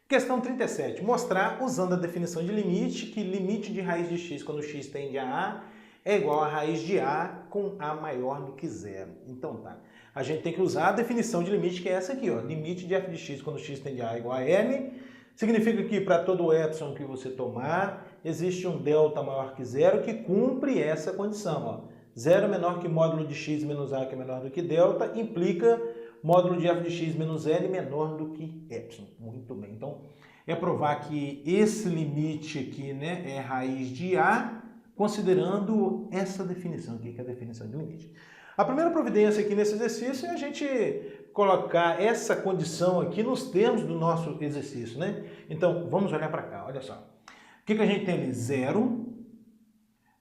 Questão 37. Mostrar, usando a definição de limite, que limite de raiz de x quando x tende a a é igual a raiz de a com a maior do que zero. Então tá. A gente tem que usar a definição de limite, que é essa aqui, ó. Limite de f de x quando x tende a é igual a n. Significa que para todo epsilon que você tomar, existe um delta maior que zero que cumpre essa condição, ó. Zero menor que módulo de x menos a, que é menor do que delta, implica módulo de f de x menos n menor do que epsilon. Muito bem. Então, é provar que esse limite aqui, né, é raiz de a, considerando essa definição aqui, que é a definição de limite. A primeira providência aqui nesse exercício é a gente colocar essa condição aqui nos termos do nosso exercício, né? Então, vamos olhar para cá, olha só. O que a gente tem ali? Zero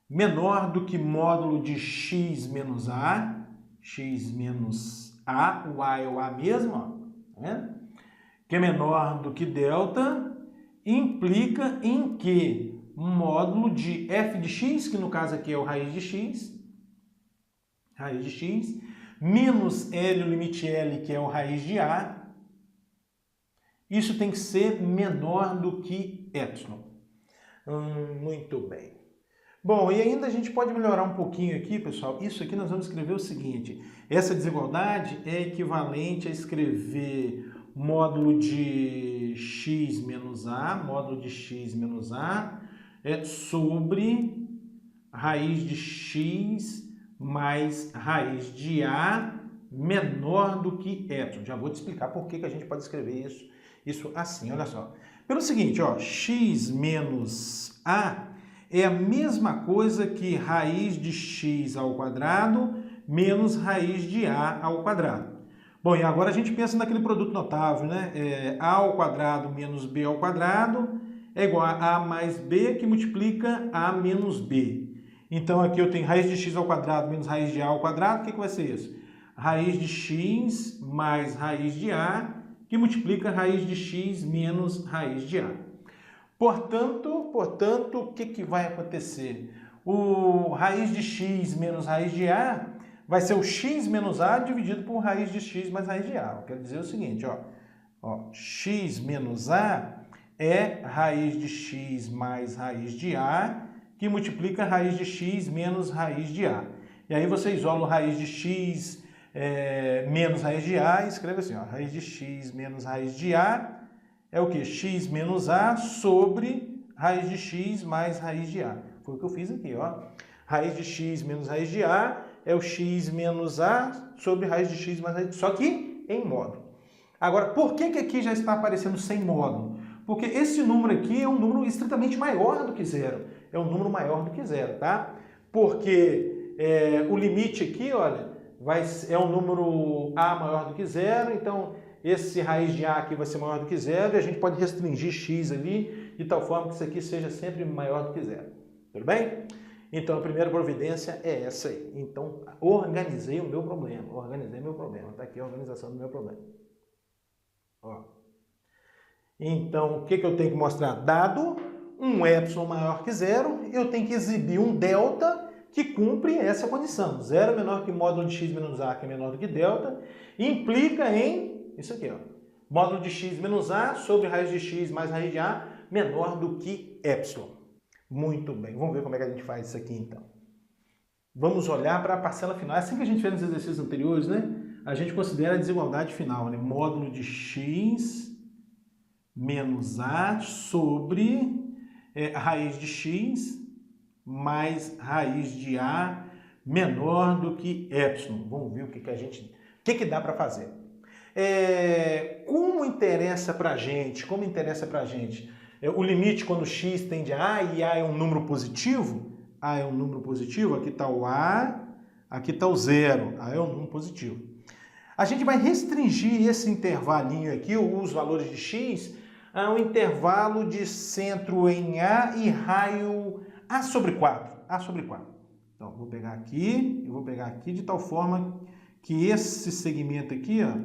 menor do que módulo de x menos a, x menos a, o a é o a mesmo, ó, tá vendo? Que é menor do que delta, implica em que módulo de f de x, que no caso aqui é o raiz de x, menos L, o limite L, que é o raiz de a, isso tem que ser menor do que epsilon. Muito bem. Bom, e ainda a gente pode melhorar um pouquinho aqui, pessoal. Isso aqui nós vamos escrever o seguinte. Essa desigualdade é equivalente a escrever módulo de x menos a, sobre raiz de x mais raiz de a menor do que epsilon. Já vou te explicar por que a gente pode escrever isso assim, olha só. Pelo seguinte, ó, x menos a é a mesma coisa que raiz de x ao quadrado menos raiz de a ao quadrado. Bom, e agora a gente pensa naquele produto notável, né? A ao quadrado menos b ao quadrado é igual a mais b, que multiplica a menos b. Então aqui eu tenho raiz de x ao quadrado menos raiz de a ao quadrado. O que vai ser isso? Raiz de x mais raiz de a, que multiplica raiz de x menos raiz de a. Portanto, o que vai acontecer? O raiz de x menos raiz de a vai ser o x menos a dividido por raiz de x mais raiz de a. Eu quero dizer o seguinte, ó, x menos a é raiz de x mais raiz de a, que multiplica raiz de x menos raiz de a. E aí você isola o raiz de x menos raiz de a e escreve assim, ó, raiz de x menos raiz de a é o que? X menos a sobre raiz de x mais raiz de a. Foi o que eu fiz aqui, ó. Raiz de x menos raiz de a é o x menos a sobre raiz de x mais raiz de a. Só que em módulo. Agora, por que aqui já está aparecendo sem módulo? Porque esse número aqui é um número estritamente maior do que zero. É um número maior do que zero, tá? Porque o limite aqui, olha, é um número a maior do que zero, então esse raiz de a aqui vai ser maior do que zero e a gente pode restringir x ali de tal forma que isso aqui seja sempre maior do que zero. Tudo bem? Então a primeira providência é essa aí. Então organizei o meu problema. Está aqui a organização do meu problema. Ó. Então o que eu tenho que mostrar? Dado um epsilon maior que zero, eu tenho que exibir um delta que cumpre essa condição. Zero menor que módulo de x menos a, que é menor do que delta, implica em isso aqui, ó. Módulo de x menos a sobre raiz de x mais raiz de a menor do que epsilon. Muito bem. Vamos ver como é que a gente faz isso aqui, então. Vamos olhar para a parcela final. Assim que a gente fez nos exercícios anteriores, né? A gente considera a desigualdade final, né? Módulo de x menos a sobre raiz de x mais raiz de a menor do que epsilon. Vamos ver o que dá para fazer. Como interessa para a gente? O limite quando x tende a e a é um número positivo? A é um número positivo, aqui está o a, aqui está o zero, a é um número positivo. A gente vai restringir esse intervalinho aqui, os valores de x, a um intervalo de centro em a e raio a sobre 4. Então, vou pegar aqui de tal forma que esse segmento aqui, ó,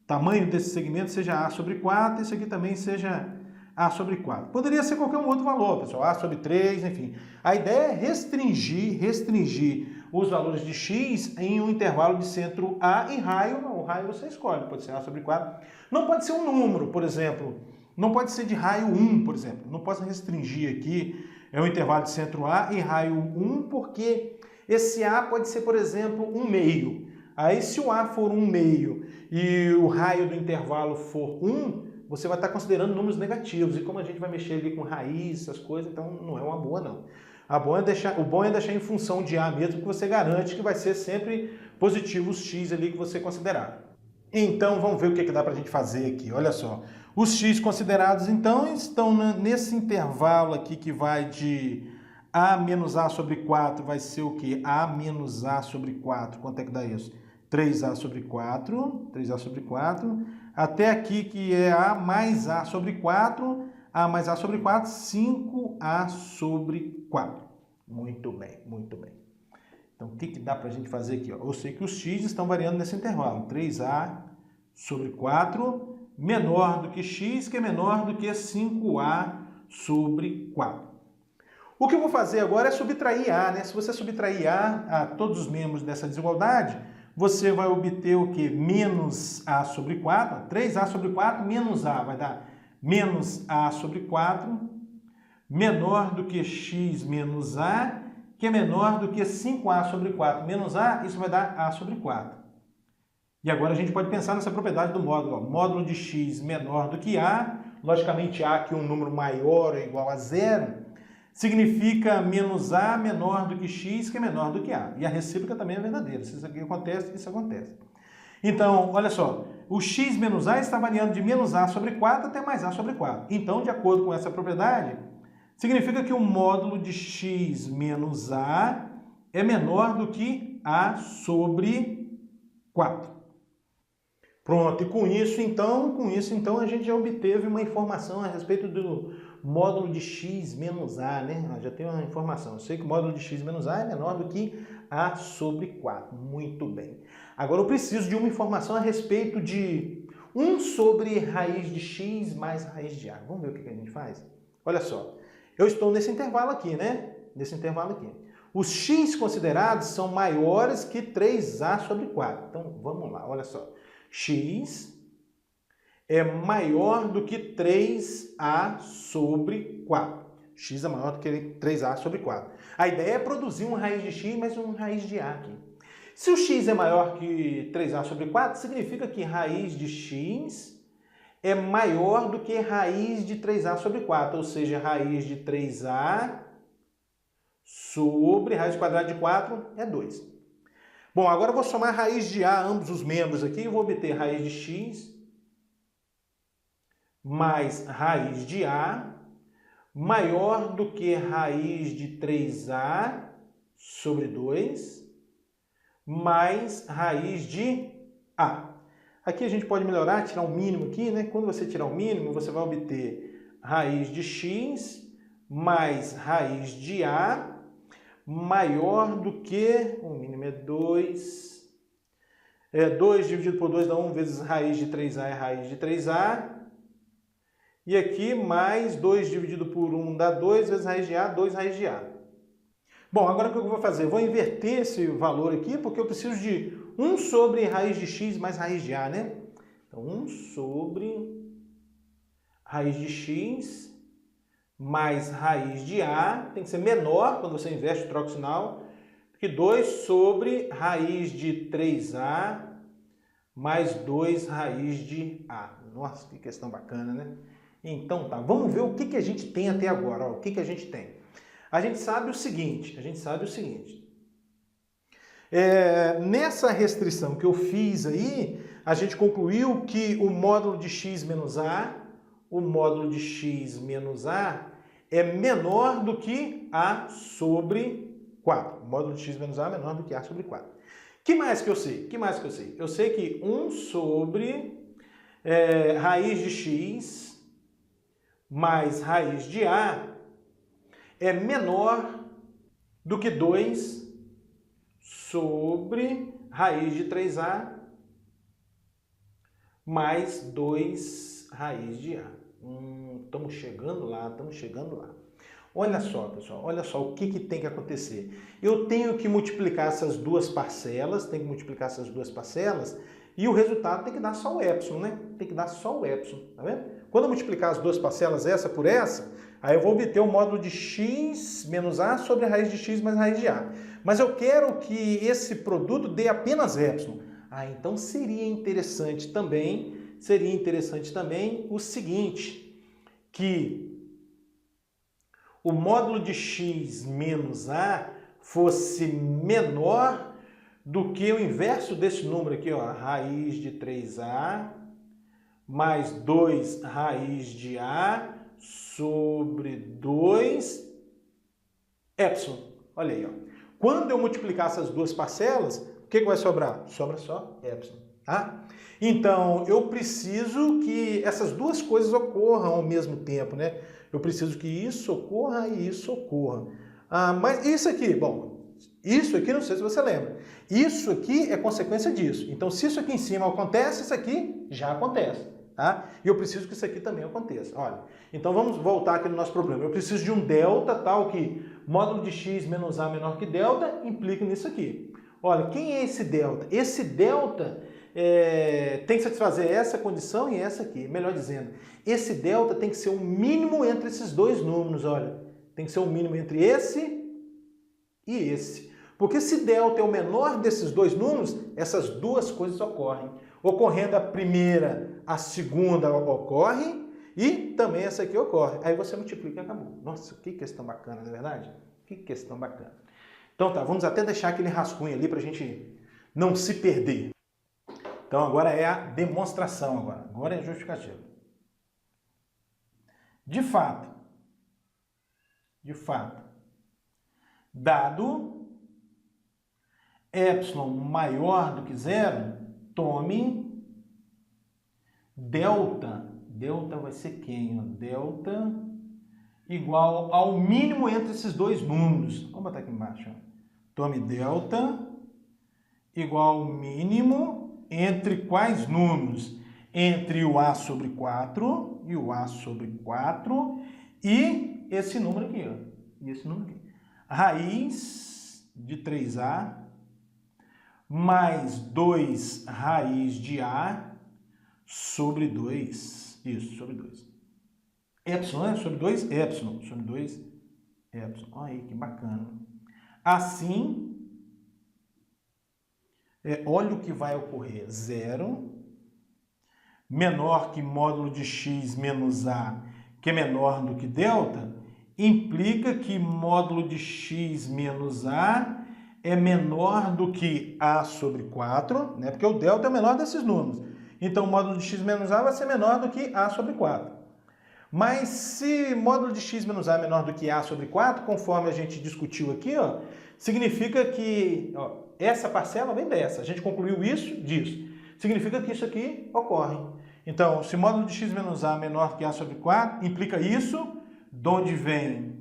tamanho desse segmento seja a sobre 4, esse aqui também seja a sobre 4. Poderia ser qualquer um outro valor, pessoal, a sobre 3, enfim. A ideia é restringir os valores de x em um intervalo de centro a e raio. Não, o raio você escolhe, pode ser a sobre 4. Não pode ser um número, por exemplo, Não pode ser de raio 1, por exemplo. Não posso restringir aqui o intervalo de centro A e raio 1, porque esse A pode ser, por exemplo, 1/2. Aí, se o A for 1/2 e o raio do intervalo for 1, você vai estar considerando números negativos. E como a gente vai mexer ali com raiz, essas coisas, então não é uma boa, não. O bom é deixar em função de A mesmo, que você garante que vai ser sempre positivo os x ali que você considerar. Então, vamos ver o que dá para a gente fazer aqui. Olha só. Os x considerados, então, estão nesse intervalo aqui que vai de a menos a sobre 4, vai ser o quê? A menos a sobre 4. Quanto é que dá isso? 3a sobre 4, 3a sobre 4, até aqui que é a mais a sobre 4, a mais a sobre 4, 5a sobre 4. Muito bem, muito bem. Então, o que dá para a gente fazer aqui? Eu sei que os x estão variando nesse intervalo. 3a sobre 4 menor do que x, que é menor do que 5a sobre 4. O que eu vou fazer agora é subtrair a, né? Se você subtrair a todos os membros dessa desigualdade, você vai obter o quê? Menos a sobre 4. 3a sobre 4 menos a vai dar menos a sobre 4, menor do que x menos a, que é menor do que 5a sobre 4 menos a, isso vai dar a sobre 4. E agora a gente pode pensar nessa propriedade do módulo. Ó. Módulo de x menor do que a, logicamente a que é um número maior ou igual a zero, significa menos a menor do que x, que é menor do que a. E a recíproca também é verdadeira. Se isso aqui acontece, isso acontece. Então, olha só, o x menos a está variando de menos a sobre 4 até mais a sobre 4. Então, de acordo com essa propriedade, significa que o módulo de x menos a é menor do que a sobre 4. Pronto, e com isso então a gente já obteve uma informação a respeito do módulo de x menos a, né? Já tem uma informação. Eu sei que o módulo de x menos a é menor do que a sobre 4. Muito bem. Agora eu preciso de uma informação a respeito de 1 sobre raiz de x mais raiz de a. Vamos ver o que a gente faz? Olha só, eu estou nesse intervalo aqui, né? Nesse intervalo aqui. Os x considerados são maiores que 3a sobre 4. Então, vamos lá, olha só. X é maior do que 3a sobre 4. X é maior do que 3a sobre 4. A ideia é produzir uma raiz de x, mas uma raiz de a aqui. Se o x é maior que 3a sobre 4, significa que raiz de x é maior do que raiz de 3a sobre 4, ou seja, raiz de 3a sobre raiz quadrada de 4 é 2. Bom, agora eu vou somar raiz de a, ambos os membros aqui, e vou obter raiz de x mais raiz de a maior do que raiz de 3a sobre 2 mais raiz de a. Aqui a gente pode melhorar, tirar o mínimo aqui, né? Quando você tirar o mínimo, você vai obter raiz de x mais raiz de a maior do que, o mínimo é 2, 2 dividido por 2 dá 1 vezes raiz de 3a é raiz de 3a, e aqui mais 2 dividido por 1 dá 2 vezes raiz de a, 2 raiz de a. Bom, agora o que eu vou fazer? Eu vou inverter esse valor aqui, porque eu preciso de 1 sobre raiz de x mais raiz de a, né? Então, 1 sobre raiz de x mais raiz de a, tem que ser menor quando você inverte, troca o sinal, que 2 sobre raiz de 3a mais 2 raiz de a. Nossa, que questão bacana, né? Então tá, vamos ver o que a gente tem até agora. Ó, o que a gente tem? A gente sabe o seguinte, nessa restrição que eu fiz aí, a gente concluiu que o módulo de x menos a é menor do que a sobre 4. O módulo de x menos a é menor do que a sobre 4. Que mais que eu sei? Eu sei que 1 sobre raiz de x mais raiz de a é menor do que 2 sobre raiz de 3a mais 2 raiz de a. Estamos chegando lá. Olha só, pessoal, olha só o que tem que acontecer. Eu tenho que multiplicar essas duas parcelas, E o resultado tem que dar só o epsilon, né? Tem que dar só o epsilon, tá vendo? Quando eu multiplicar as duas parcelas, essa por essa, aí eu vou obter o módulo de x menos a sobre a raiz de x mais a raiz de a. Mas eu quero que esse produto dê apenas epsilon. Então seria interessante também o seguinte, que o módulo de x menos a fosse menor do que o inverso desse número aqui, ó, raiz de 3a mais 2 raiz de a sobre 2 epsilon. Olha aí, ó. Quando eu multiplicar essas duas parcelas, o que vai sobrar? Sobra só epsilon, tá? Então, eu preciso que essas duas coisas ocorram ao mesmo tempo, né? Eu preciso que isso ocorra e isso ocorra. Mas isso aqui, bom, isso aqui, não sei se você lembra, isso aqui é consequência disso. Então, se isso aqui em cima acontece, isso aqui já acontece, tá? E eu preciso que isso aqui também aconteça. Olha, então vamos voltar aqui no nosso problema. Eu preciso de um delta tal que módulo de x menos a menor que delta implica nisso aqui. Olha, quem é esse delta? Esse delta tem que satisfazer essa condição e essa aqui. Melhor dizendo, esse delta tem que ser o mínimo entre esses dois números, olha. Tem que ser o mínimo entre esse e esse. Porque se delta é o menor desses dois números, essas duas coisas ocorrem. Ocorrendo a primeira, a segunda ocorre e também essa aqui ocorre. Aí você multiplica e acabou. Nossa, que questão bacana, não é verdade? Que questão bacana. Então tá, vamos até deixar aquele rascunho ali para a gente não se perder. Então agora é a demonstração, agora é a justificativa. De fato, dado epsilon maior do que zero, tome delta vai ser quem? Delta igual ao mínimo entre esses dois números. Vamos botar aqui embaixo. Tome delta igual ao mínimo entre quais números? Entre o a sobre 4 e o a sobre 4 e esse número aqui, ó. E esse número aqui. Raiz de 3a mais 2 raiz de a sobre 2. Isso, sobre 2. Epsilon, né? Sobre 2 epsilon. Sobre 2 epsilon. Olha aí, que bacana. Assim, olha o que vai ocorrer. 0 menor que módulo de x menos a, que é menor do que delta, implica que módulo de x menos a é menor do que a sobre 4, né? Porque o delta é o menor desses números. Então, o módulo de x menos a vai ser menor do que a sobre 4. Mas se módulo de x menos a é menor do que a sobre 4, conforme a gente discutiu aqui, ó, significa que essa parcela vem dessa. A gente concluiu isso disso. Significa que isso aqui ocorre. Então, se módulo de x menos a é menor que a sobre 4, implica isso, de onde vem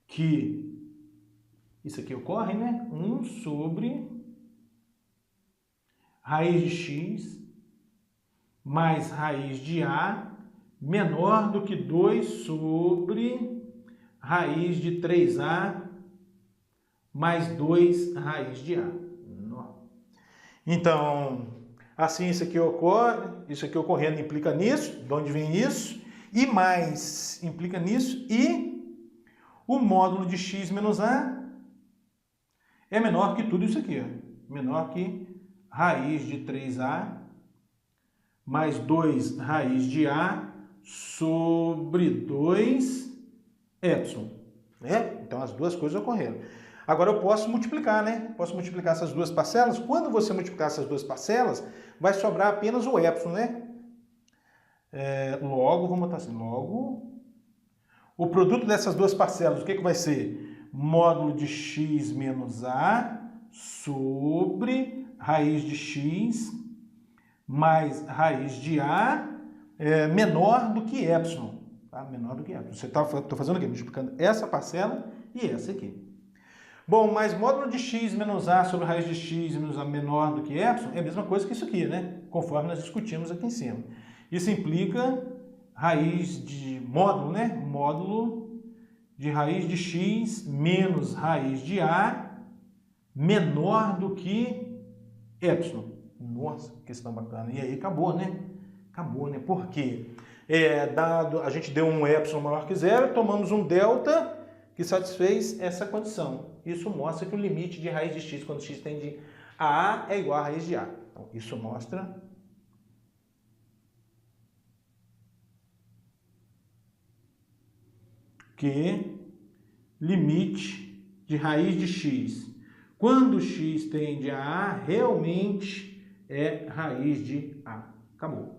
que isso aqui ocorre, né? 1 sobre raiz de x mais raiz de a menor do que 2 sobre raiz de 3a mais 2 raiz de a. Então, assim isso aqui ocorre, isso aqui ocorrendo implica nisso, de onde vem isso, e mais implica nisso, e o módulo de x menos a é menor que tudo isso aqui, ó. Menor que raiz de 3a mais 2 raiz de a sobre 2 epsilon. Né? Então, as duas coisas ocorreram. Agora, eu posso multiplicar, né? Posso multiplicar essas duas parcelas. Quando você multiplicar essas duas parcelas, vai sobrar apenas o epsilon, né? Logo, vamos botar assim, logo, o produto dessas duas parcelas, o que vai ser? Módulo de x menos a sobre raiz de x mais raiz de a menor do que epsilon. Tá? Menor do que epsilon. Estou fazendo o quê? Multiplicando essa parcela e essa aqui. Bom, mas módulo de x menos a sobre raiz de x menos a menor do que epsilon é a mesma coisa que isso aqui, né? Conforme nós discutimos aqui em cima. Isso implica raiz de módulo, né? Módulo de raiz de x menos raiz de a menor do que epsilon. Nossa, que questão bacana. E aí acabou, né? Acabou, né? Por quê? A gente deu um epsilon maior que zero, tomamos um delta que satisfez essa condição. Isso mostra que o limite de raiz de x, quando x tende a é igual a raiz de a. Então, isso mostra que limite de raiz de x, quando x tende a realmente é raiz de a. Acabou.